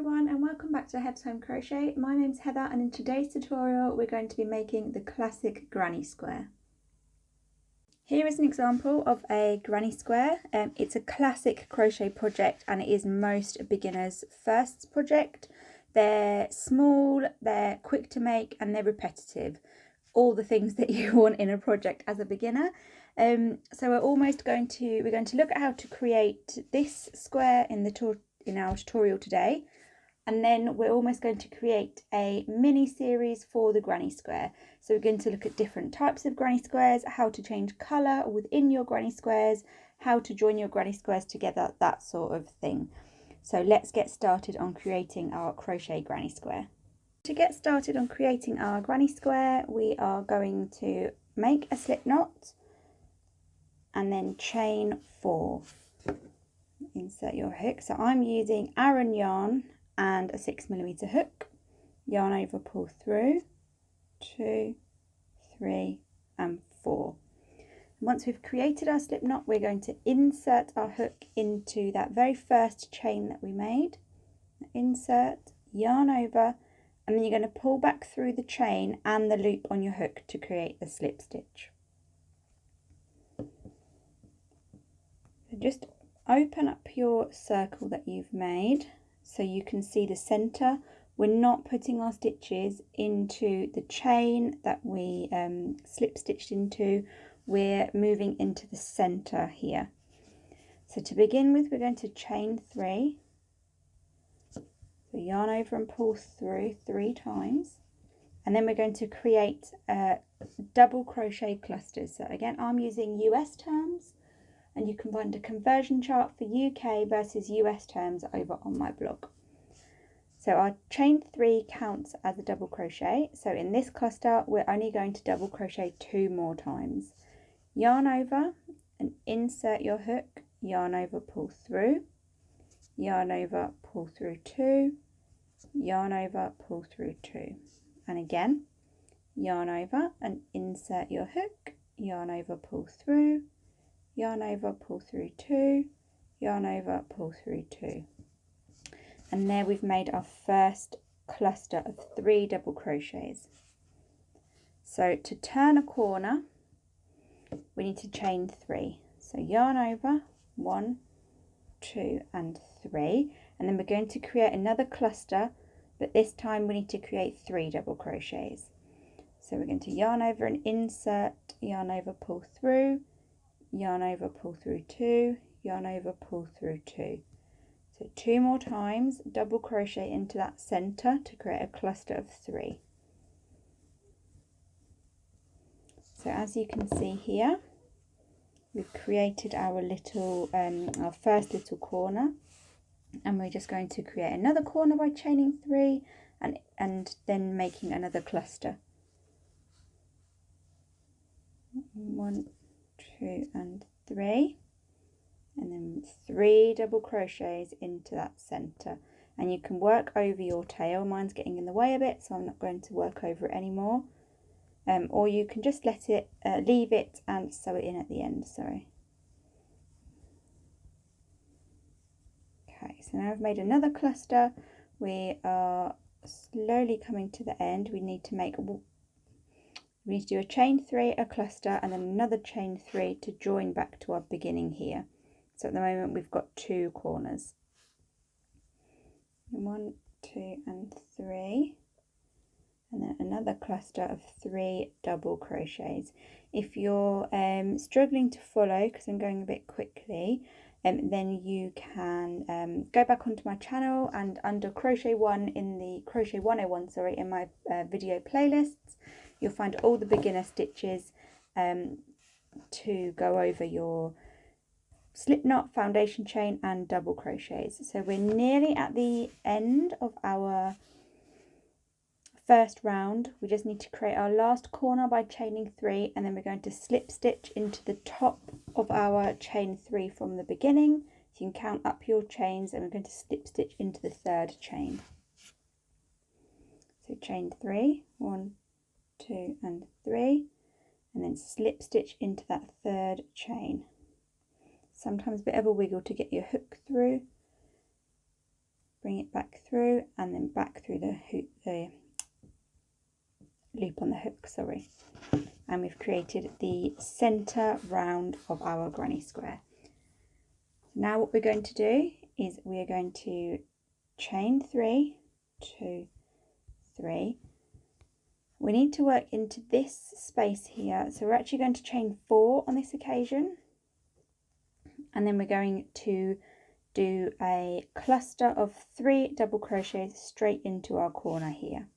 everyone, and welcome back to Heather's Home Crochet. My name's Heather, and in today's tutorial we're going to be making the classic granny square. Here is an example of a granny square. It's a classic crochet project and it is most beginners' first project. They're small, they're quick to make, and they're repetitive. All the things that you want in a project as a beginner. So we're going to look at how to create this square in our tutorial today, and then we're almost going to create a mini series for the granny square. So we're going to look at different types of granny squares, how to change colour within your granny squares, how to join your granny squares together, that sort of thing. So let's get started on creating our crochet granny square. To get started on creating our granny square, we are going to make a slip knot and then chain 4. Insert your hook. So I'm using Aran yarn and a 6mm hook. Yarn over, pull through, 2, 3 and 4. And once we've created our slip knot, we're going to insert our hook into that very first chain that we made. Insert, yarn over, and then you're going to pull back through the chain and the loop on your hook to create the slip stitch. So just open up your circle that you've made so you can see the center. We're not putting our stitches into the chain that we slip stitched into. We're moving into the center here. So to begin with, we're going to chain 3. So yarn over and pull through 3 times, and then we're going to create double crochet clusters. So again, I'm using US terms, and you can find a conversion chart for UK versus US terms over on my blog. So our chain 3 counts as a double crochet. So in this cluster, we're only going to double crochet 2 more times. Yarn over and insert your hook, yarn over, pull through, yarn over, pull through 2, yarn over, pull through 2. And again, yarn over and insert your hook, yarn over, pull through, yarn over, pull through 2, yarn over, pull through 2. And there we've made our first cluster of 3 double crochets. So to turn a corner, we need to chain 3. So yarn over, 1, 2 and 3, and then we're going to create another cluster, but this time we need to create 3 double crochets. So we're going to yarn over and insert, yarn over, pull through, yarn over, pull through 2, yarn over, pull through 2. So 2 more times, double crochet into that center to create a cluster of 3. So as you can see here, we've created our little our first little corner, and we're just going to create another corner by chaining 3 and then making another cluster. 1, 2 and 3, and then 3 double crochets into that center, and you can work over your tail. Mine's getting in the way a bit, so I'm not going to work over it anymore. Or you can just let it leave it and sew it in at the end. Sorry. Okay, so now I've made another cluster. We are slowly coming to the end. We need to do a chain 3, a cluster, and then another chain 3 to join back to our beginning here. So at the moment we've got 2 corners. 1, 2 and 3. And then another cluster of 3 double crochets. If you're struggling to follow, because I'm going a bit quickly, then you can go back onto my channel, and under Crochet 1 in the Crochet 101, sorry, in my video playlists, you'll find all the beginner stitches to go over your slip knot, foundation chain and double crochets. So we're nearly at the end of our first round. We just need to create our last corner by chaining 3, and then we're going to slip stitch into the top of our chain 3 from the beginning. So you can count up your chains, and we're going to slip stitch into the 3rd chain. So chain 3, 1, 2 and 3, and then slip stitch into that 3rd chain. Sometimes a bit of a wiggle to get your hook through, bring it back through and then back through the hoop, the loop on the hook, sorry. And we've created the center round of our granny square. Now what we're going to do is we are going to chain 3, 2, 3. We need to work into this space here, so we're actually going to chain 4 on this occasion, and then we're going to do a cluster of 3 double crochets straight into our corner here.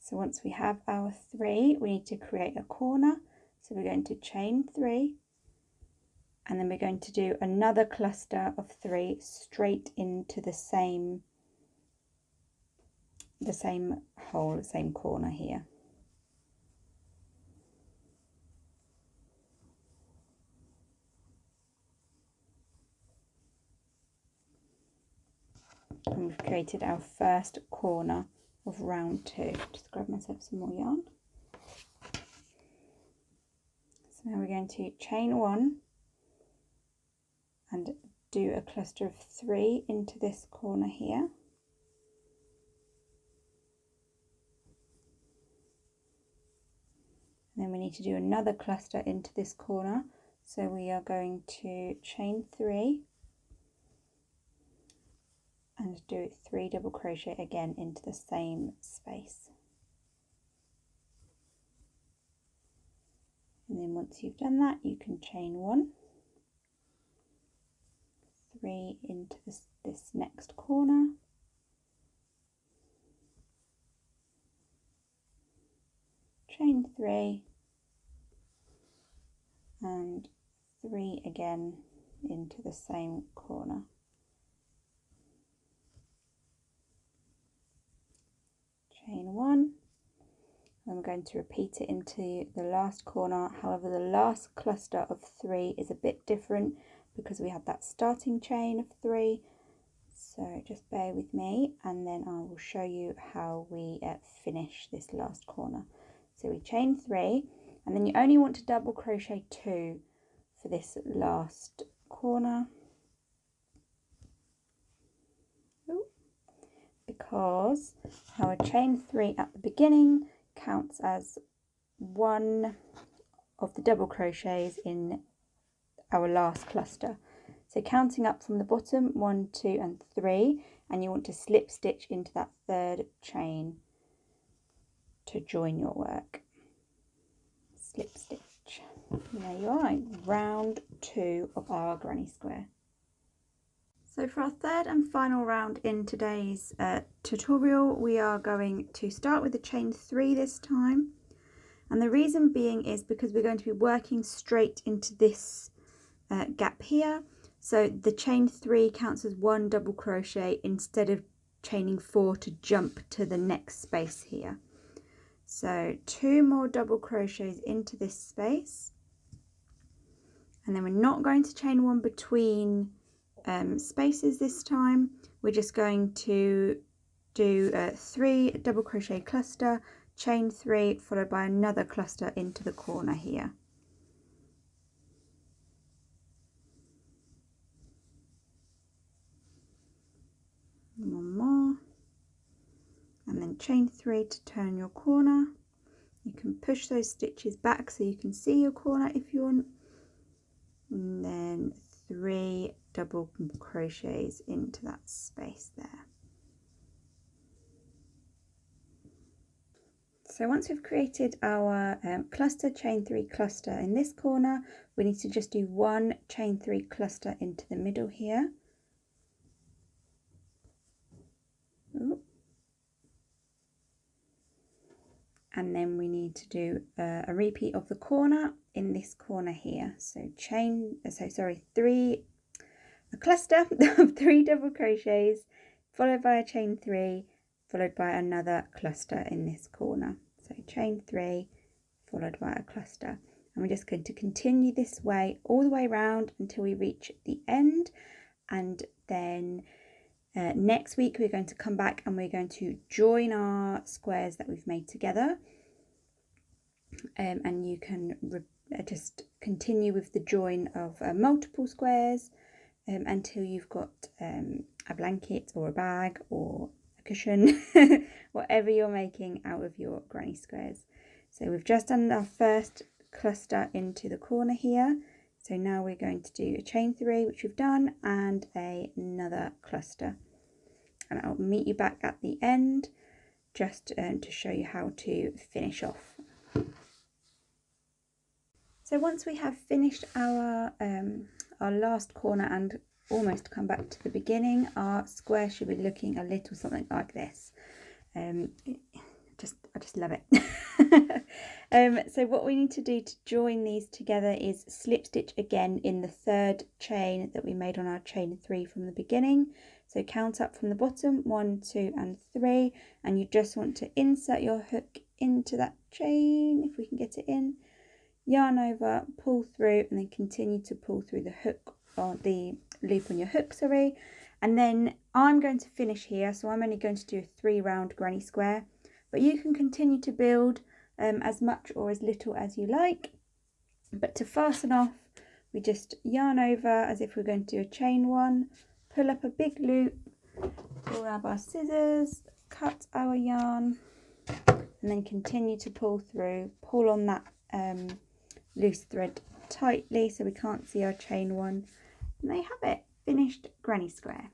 So once we have our 3, we need to create a corner, so we're going to chain 3, and then we're going to do another cluster of 3 straight into the same hole, the same corner here. And we've created our first corner of round 2. Just grab myself some more yarn. So now we're going to chain 1 and do a cluster of 3 into this corner here. And then we need to do another cluster into this corner. So we are going to chain 3 and do 3 double crochet again into the same space. And then once you've done that, you can chain 1, 3 into this next corner, chain 3 and 3 again into the same corner. Chain 1, and we're going to repeat it into the last corner. However, the last cluster of 3 is a bit different because we have that starting chain of 3. So just bear with me and then I will show you how we finish this last corner. So we chain 3 and then you only want to double crochet 2 for this last corner. Ooh. Because our chain 3 at the beginning counts as one of the double crochets in our last cluster. So counting up from the bottom, 1, 2 and 3, and you want to slip stitch into that third chain to join your work. Slip stitch. And there you are, round 2 of our granny square. So for our third and final round in today's tutorial, we are going to start with the chain 3 this time. And the reason being is because we're going to be working straight into this gap here. So the chain 3 counts as 1 double crochet instead of chaining 4 to jump to the next space here. So 2 more double crochets into this space, and then we're not going to chain 1 between spaces this time. We're just going to do 3 double crochet cluster, chain 3 followed by another cluster into the corner here. One more, and then chain 3 to turn your corner. You can push those stitches back so you can see your corner if you want, and then 3 double crochets into that space there. So once we've created our cluster, chain 3 cluster in this corner, we need to just do 1 chain 3 cluster into the middle here. Ooh. And then we need to do a repeat of the corner in this corner here. So a cluster of 3 double crochets followed by a chain 3 followed by another cluster in this corner. So chain 3 followed by a cluster, and we're just going to continue this way all the way around until we reach the end. And then next week we're going to come back and we're going to join our squares that we've made together, and you can just continue with the join of multiple squares until you've got a blanket or a bag or a cushion, whatever you're making out of your granny squares. So we've just done our first cluster into the corner here. So now we're going to do a chain 3, which we've done, and another cluster. And I'll meet you back at the end just to show you how to finish off. So once we have finished our last corner and almost come back to the beginning, our square should be looking a little something like this. I just love it. So what we need to do to join these together is slip stitch again in the 3rd chain that we made on our chain 3 from the beginning. So count up from the bottom, 1, 2 and 3, and you just want to insert your hook into that chain, if we can get it in, yarn over, pull through, and then continue to pull through the hook, or the loop on your hook, sorry. And then I'm going to finish here, so I'm only going to do a 3 round granny square, but you can continue to build as much or as little as you like. But to fasten off, we just yarn over as if we're going to do a chain 1, pull up a big loop, grab our scissors, cut our yarn, and then continue to pull through, pull on that loose thread tightly so we can't see our chain 1, and there you have it, finished granny square.